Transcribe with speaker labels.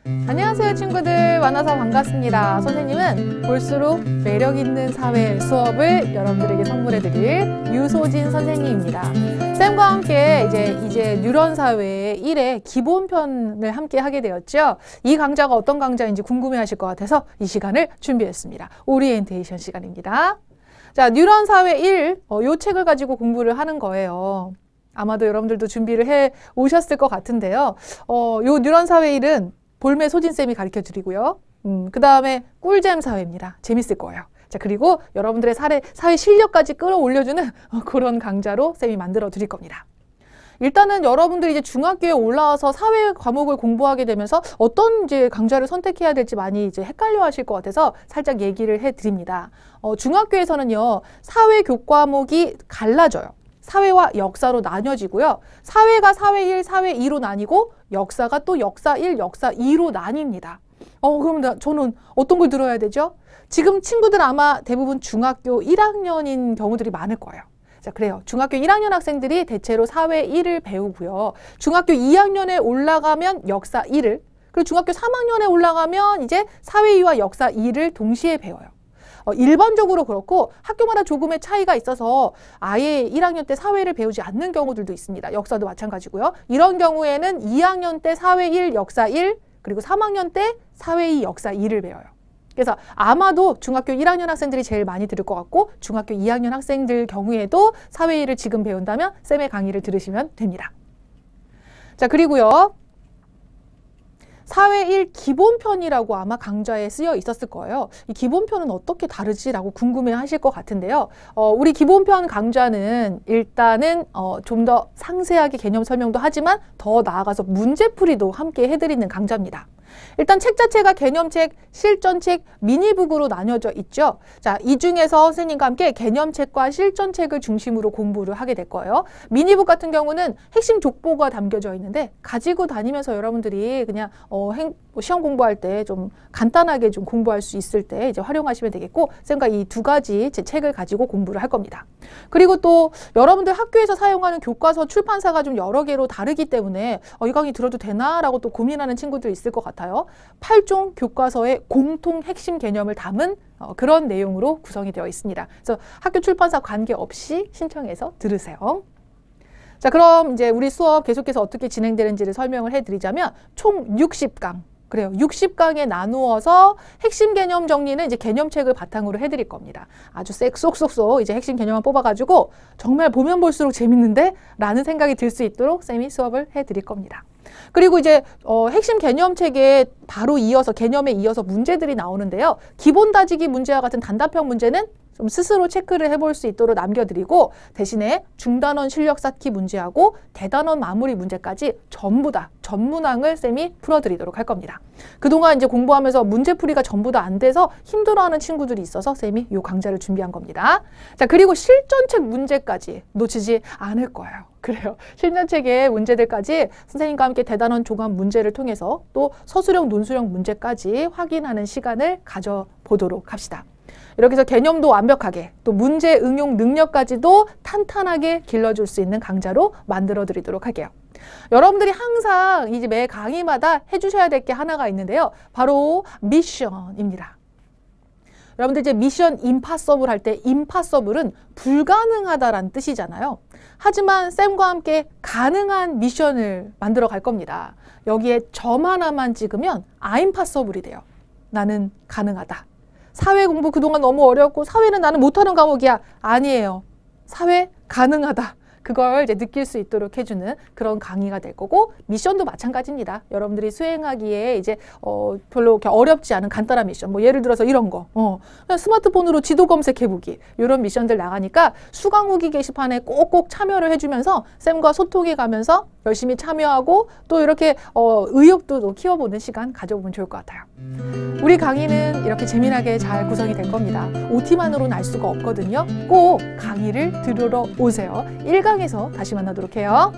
Speaker 1: 안녕하세요 친구들, 만나서 반갑습니다. 선생님은 볼수록 매력있는 사회 수업을 여러분들에게 선물해드릴 유소진 선생님입니다. 쌤과 함께 이제 뉴런 사회의 1회 기본편을 함께 하게 되었죠. 이 강좌가 어떤 강좌인지 궁금해하실 것 같아서 이 시간을 준비했습니다. 오리엔테이션 시간입니다. 자, 뉴런 사회 1, 요 책을 가지고 공부를 하는 거예요. 아마도 여러분들도 준비를 해 오셨을 것 같은데요. 요 뉴런 사회 1은 볼메 소진쌤이 가르쳐 드리고요. 그 다음에 꿀잼 사회입니다. 재밌을 거예요. 자, 그리고 여러분들의 사회 실력까지 끌어올려주는 그런 강좌로 쌤이 만들어 드릴 겁니다. 일단은 여러분들이 이제 중학교에 올라와서 사회 과목을 공부하게 되면서 어떤 이제 강좌를 선택해야 될지 많이 이제 헷갈려 하실 것 같아서 살짝 얘기를 해 드립니다. 중학교에서는요, 사회 교과목이 갈라져요. 사회와 역사로 나뉘어지고요. 사회가 사회 1, 사회 2로 나뉘고 역사가 또 역사 1, 역사 2로 나뉩니다. 그럼 저는 어떤 걸 들어야 되죠? 지금 친구들 아마 대부분 중학교 1학년인 경우들이 많을 거예요. 자, 그래요. 중학교 1학년 학생들이 대체로 사회 1을 배우고요. 중학교 2학년에 올라가면 역사 1을, 그리고 중학교 3학년에 올라가면 이제 사회 2와 역사 2를 동시에 배워요. 일반적으로 그렇고 학교마다 조금의 차이가 있어서 아예 1학년 때 사회를 배우지 않는 경우들도 있습니다. 역사도 마찬가지고요. 이런 경우에는 2학년 때 사회 1, 역사 1, 그리고 3학년 때 사회 2, 역사 2를 배워요. 그래서 아마도 중학교 1학년 학생들이 제일 많이 들을 것 같고 중학교 2학년 학생들 경우에도 사회 1을 지금 배운다면 쌤의 강의를 들으시면 됩니다. 자, 그리고요. 사회 1 기본편이라고 아마 강좌에 쓰여 있었을 거예요. 이 기본편은 어떻게 다르지라고 궁금해 하실 것 같은데요. 우리 기본편 강좌는 일단은 좀 더 상세하게 개념 설명도 하지만 더 나아가서 문제풀이도 함께 해드리는 강좌입니다. 일단 책 자체가 개념책, 실전책, 미니북으로 나뉘어져 있죠. 자, 이 중에서 선생님과 함께 개념책과 실전책을 중심으로 공부를 하게 될 거예요. 미니북 같은 경우는 핵심 족보가 담겨져 있는데 가지고 다니면서 여러분들이 그냥 시험 공부할 때 좀 간단하게 좀 공부할 수 있을 때 이제 활용하시면 되겠고, 쌤과 이 두 가지 제 책을 가지고 공부를 할 겁니다. 그리고 또 여러분들 학교에서 사용하는 교과서 출판사가 좀 여러 개로 다르기 때문에 이 강의 들어도 되나? 라고 또 고민하는 친구들 있을 것 같아요. 8종 교과서의 공통 핵심 개념을 담은 그런 내용으로 구성이 되어 있습니다. 그래서 학교 출판사 관계없이 신청해서 들으세요. 자, 그럼 이제 우리 수업 계속해서 어떻게 진행되는지를 설명을 해드리자면 총 60강. 그래요. 60강에 나누어서 핵심 개념 정리는 이제 개념책을 바탕으로 해드릴 겁니다. 아주 쏙쏙쏙 이제 핵심 개념만 뽑아가지고 정말 보면 볼수록 재밌는데? 라는 생각이 들 수 있도록 쌤이 수업을 해드릴 겁니다. 그리고 이제 핵심 개념책에 바로 이어서 개념에 이어서 문제들이 나오는데요. 기본 다지기 문제와 같은 단답형 문제는 좀 스스로 체크를 해볼 수 있도록 남겨드리고 대신에 중단원 실력 쌓기 문제하고 대단원 마무리 문제까지 전부 다 전문항을 쌤이 풀어드리도록 할 겁니다. 그동안 이제 공부하면서 문제풀이가 전부 다 안 돼서 힘들어하는 친구들이 있어서 쌤이 이 강좌를 준비한 겁니다. 자, 그리고 실전책 문제까지 놓치지 않을 거예요. 그래요. 실전책의 문제들까지 선생님과 함께 대단원 종합 문제를 통해서 또 서술형, 논술형 문제까지 확인하는 시간을 가져보도록 합시다. 이렇게 해서 개념도 완벽하게 또 문제 응용 능력까지도 탄탄하게 길러줄 수 있는 강좌로 만들어 드리도록 할게요. 여러분들이 항상 이제 매 강의마다 해주셔야 될 게 하나가 있는데요. 바로 미션입니다. 여러분들 이제 미션 임파서블 할 때 임파서블은 불가능하다라는 뜻이잖아요. 하지만 쌤과 함께 가능한 미션을 만들어 갈 겁니다. 여기에 점 하나만 찍으면 아임파서블이 돼요. 나는 가능하다. 사회 공부 그동안 너무 어렵고 사회는 나는 못하는 과목이야. 아니에요. 사회 가능하다. 그걸 이제 느낄 수 있도록 해주는 그런 강의가 될 거고, 미션도 마찬가지입니다. 여러분들이 수행하기에 이제 별로 이렇게 어렵지 않은 간단한 미션, 뭐 예를 들어서 이런 거, 그냥 스마트폰으로 지도 검색해보기, 이런 미션들 나가니까 수강 후기 게시판에 꼭꼭 참여를 해주면서 쌤과 소통해 가면서 열심히 참여하고 또 이렇게 의욕도 키워보는 시간 가져보면 좋을 것 같아요. 우리 강의는 이렇게 재미나게 잘 구성이 될 겁니다. OT만으로는 알 수가 없거든요. 꼭 강의를 들으러 오세요. 1강에서 다시 만나도록 해요.